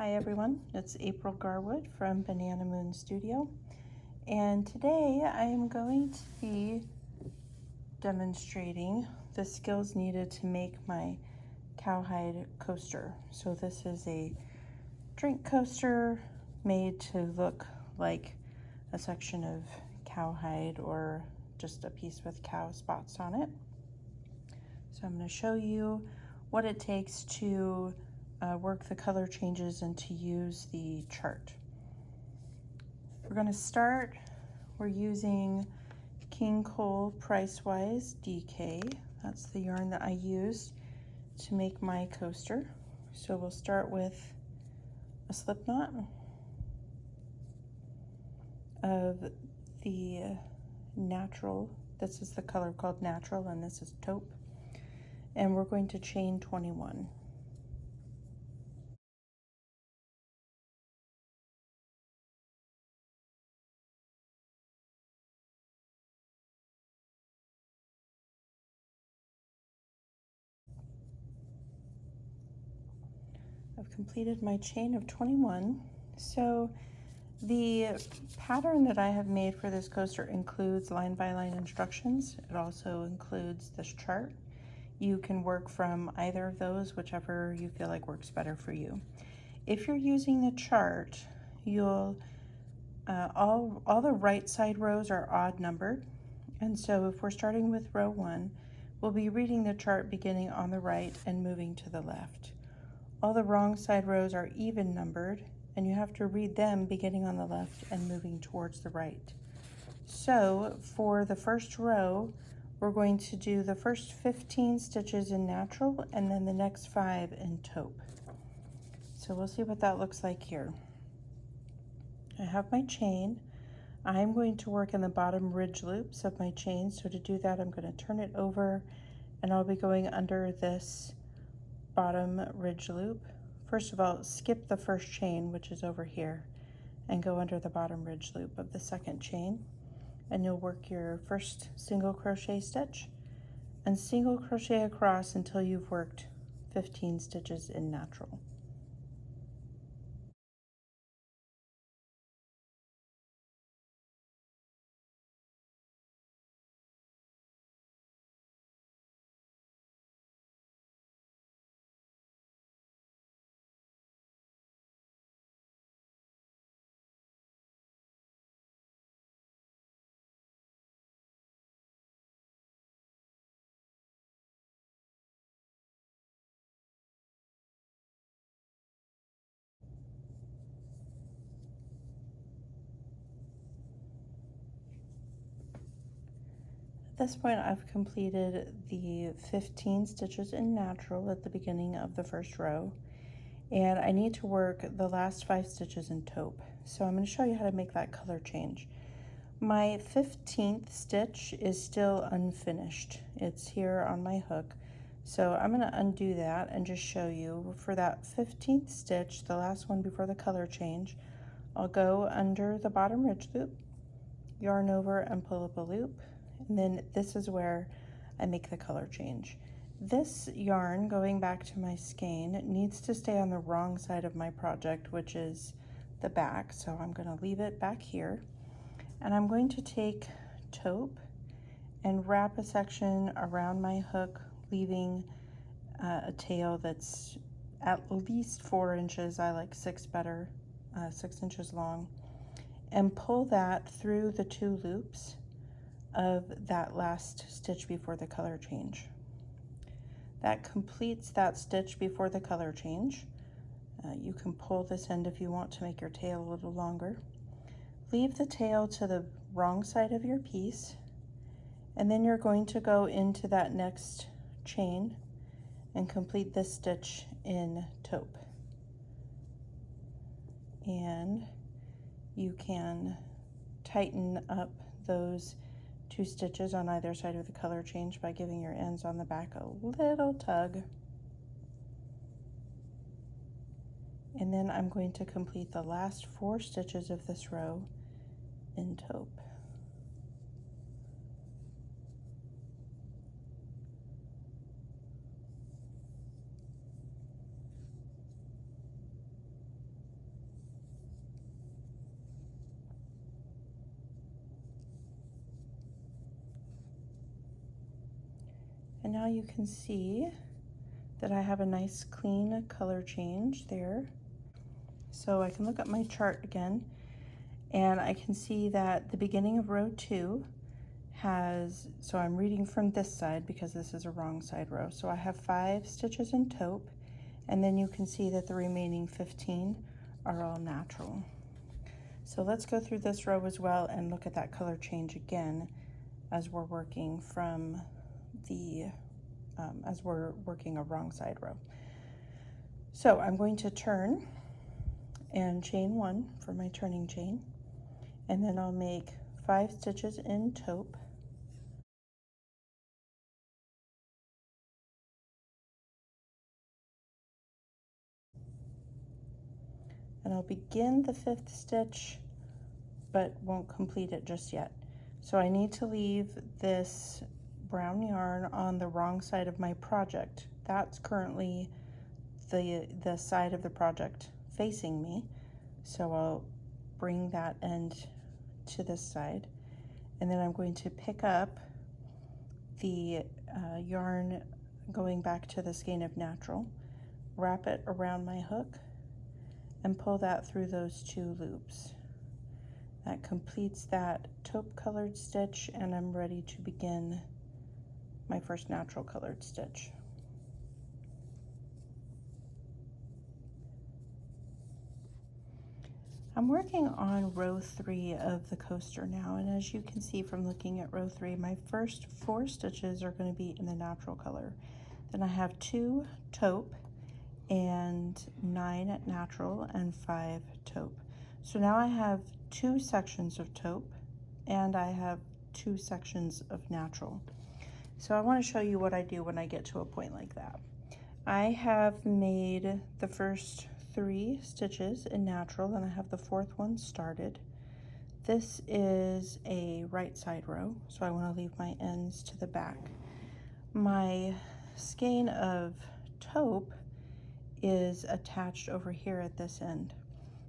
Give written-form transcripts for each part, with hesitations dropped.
Hi everyone, it's April Garwood from Banana Moon Studio, and today I am going to be demonstrating the skills needed to make my cowhide coaster. So this is a drink coaster made to look like a section of cowhide or just a piece with cow spots on it. So I'm going to show you what it takes to work the color changes and to use the chart. We're going to start, we're using King Cole Pricewise DK. That's the yarn that I used to make my coaster. So we'll start with a slip knot of the natural. This is the color called natural and this is taupe. And we're going to chain 21. I've completed my chain of 21. So the pattern that I have made for this coaster includes line by line instructions. It also includes this chart. You can work from either of those, whichever you feel like works better for you. If you're using the chart, you'll all the right side rows are odd numbered. And so if we're starting with row 1, we'll be reading the chart beginning on the right and moving to the left. All the wrong side rows are even numbered, and you have to read them beginning on the left and moving towards the right. So for the first row, we're going to do the first 15 stitches in natural and then the next 5 in taupe. So we'll see what that looks like here. I have my chain. I'm going to work in the bottom ridge loops of my chain. So to do that, I'm going to turn it over and I'll be going under this bottom ridge loop. First of all, skip the first chain, which is over here, and go under the bottom ridge loop of the second chain, and you'll work your first single crochet stitch and single crochet across until you've worked 15 stitches in natural. At this point, I've completed the 15 stitches in natural at the beginning of the first row, and I need to work the last 5 stitches in taupe. So I'm going to show you how to make that color change. My 15th stitch is still unfinished. It's here on my hook. So I'm going to undo that and just show you for that 15th stitch, the last one before the color change, I'll go under the bottom ridge loop, yarn over and pull up a loop, and then this is where I make the color change. This yarn, going back to my skein, needs to stay on the wrong side of my project, which is the back, so I'm going to leave it back here. And I'm going to take taupe and wrap a section around my hook, leaving a tail that's at least 4 inches. I like 6 better, 6 inches long, and pull that through the 2 loops of that last stitch before the color change. That completes that stitch before the color change. You can pull this end if you want to make your tail a little longer. Leave the tail to the wrong side of your piece, and then you're going to go into that next chain and complete this stitch in taupe. And you can tighten up those 2 stitches on either side of the color change by giving your ends on the back a little tug. And then I'm going to complete the last 4 stitches of this row in taupe. now you can see that I have a nice clean color change there. So I can look at my chart again, and I can see that the beginning of row 2 has, so I'm reading from this side because this is a wrong side row. So I have 5 stitches in taupe, and then you can see that the remaining 15 are all natural. So let's go through this row as well and look at that color change again as we're working from the, as we're working a wrong side row. So I'm going to turn and chain 1 for my turning chain, and then I'll make 5 stitches in taupe, and I'll begin the 5th stitch but won't complete it just yet. So I need to leave this brown yarn on the wrong side of my project. That's currently the side of the project facing me. So I'll bring that end to this side, and then I'm going to pick up the yarn going back to the skein of natural, wrap it around my hook, and pull that through those 2 loops. That completes that taupe colored stitch, and I'm ready to begin my first natural colored stitch. I'm working on row 3 of the coaster now, and as you can see from looking at row 3, my first 4 stitches are going to be in the natural color. Then I have 2 taupe and 9 natural and 5 taupe. So now I have 2 sections of taupe and I have 2 sections of natural. So I want to show you what I do when I get to a point like that. I have made the first 3 stitches in natural, and I have the 4th one started. This is a right side row, so I want to leave my ends to the back. My skein of taupe is attached over here at this end.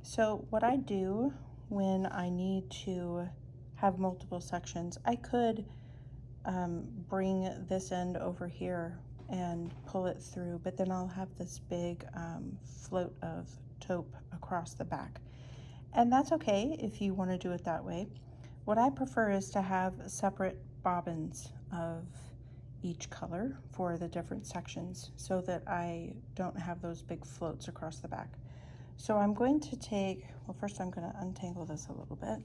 So what I do when I need to have multiple sections, I could bring this end over here and pull it through, but then I'll have this big float of taupe across the back. And that's okay if you want to do it that way. What I prefer is to have separate bobbins of each color for the different sections so that I don't have those big floats across the back. So I'm going to take, well, first I'm going to untangle this a little bit.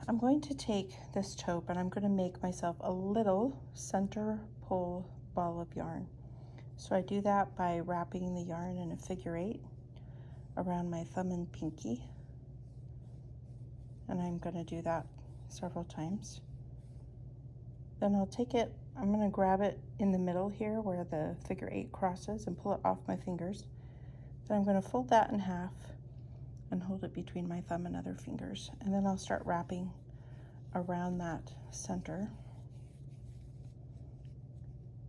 I'm going to take this taupe and I'm going to make myself a little center pull ball of yarn. So I do that by wrapping the yarn in a figure 8 around my thumb and pinky. And I'm going to do that several times. Then I'll take it, I'm going to grab it in the middle here where the figure 8 crosses and pull it off my fingers. Then I'm going to fold that in half and hold it between my thumb and other fingers. And then I'll start wrapping around that center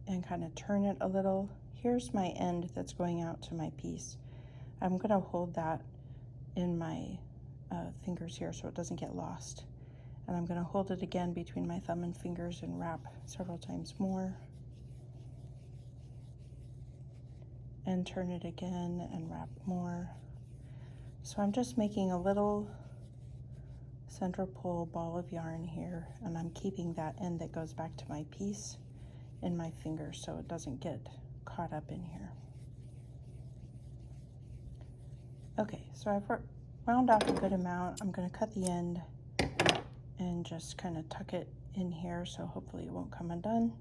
and kind of turn it a little. Here's my end that's going out to my piece. I'm going to hold that in my fingers here so it doesn't get lost. And I'm going to hold it again between my thumb and fingers and wrap several times more. And turn it again and wrap more. So I'm just making a little center pull ball of yarn here, and I'm keeping that end that goes back to my piece in my fingers so it doesn't get caught up in here. Okay, so I've wound off a good amount. I'm going to cut the end and just kind of tuck it in here so hopefully it won't come undone.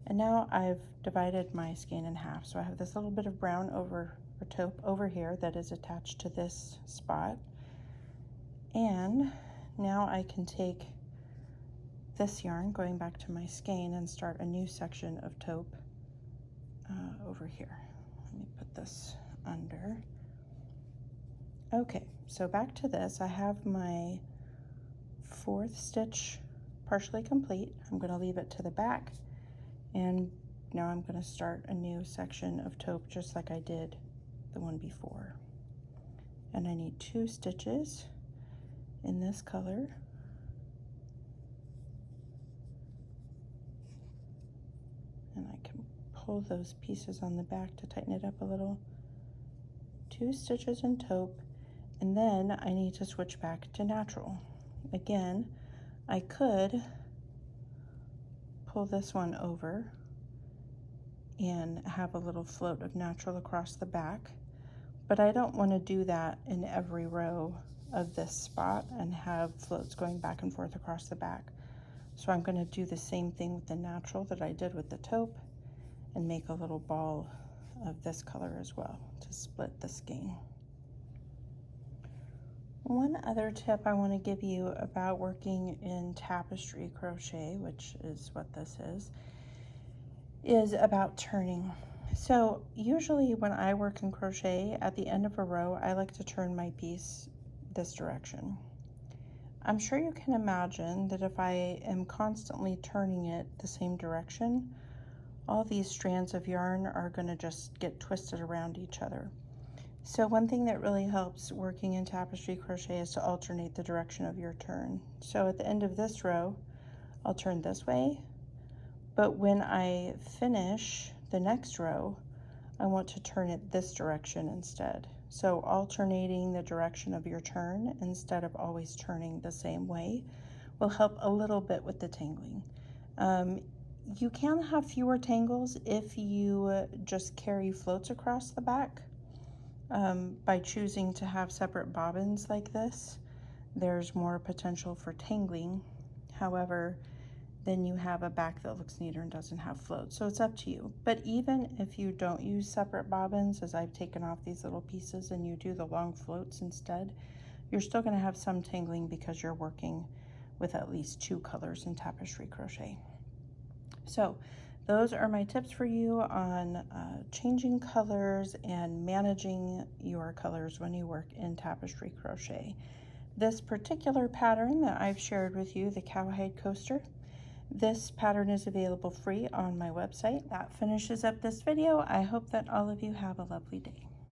And now I've divided my skein in half. So I have this little bit of brown or taupe over here that is attached to this spot. And now I can take this yarn going back to my skein and start a new section of taupe over here. Let me put this under. Okay, so back to this. I have my 4th stitch partially complete. I'm going to leave it to the back, and now I'm going to start a new section of taupe just like I did the one before. And I need 2 stitches in this color. pull those pieces on the back to tighten it up a little. 2 stitches in taupe, and then I need to switch back to natural. Again, I could pull this one over and have a little float of natural across the back, but I don't want to do that in every row of this spot and have floats going back and forth across the back. So I'm going to do the same thing with the natural that I did with the taupe and make a little ball of this color as well to split the skein. One other tip I want to give you about working in tapestry crochet, which is what this is about turning. So usually when I work in crochet, at the end of a row, I like to turn my piece this direction. I'm sure you can imagine that if I am constantly turning it the same direction, all these strands of yarn are going to just get twisted around each other. So one thing that really helps working in tapestry crochet is to alternate the direction of your turn. So at the end of this row, I'll turn this way, but when I finish the next row, I want to turn it this direction instead. So alternating the direction of your turn instead of always turning the same way will help a little bit with the tangling. You can have fewer tangles if you just carry floats across the back. By choosing to have separate bobbins like this, there's more potential for tangling. However, then you have a back that looks neater and doesn't have floats. So it's up to you. But even if you don't use separate bobbins, as I've taken off these little pieces, and you do the long floats instead, you're still going to have some tangling because you're working with at least 2 colors in tapestry crochet. So those are my tips for you on changing colors and managing your colors when you work in tapestry crochet. This particular pattern that I've shared with you, the cowhide coaster, this pattern is available free on my website. That finishes up this video. I hope that all of you have a lovely day.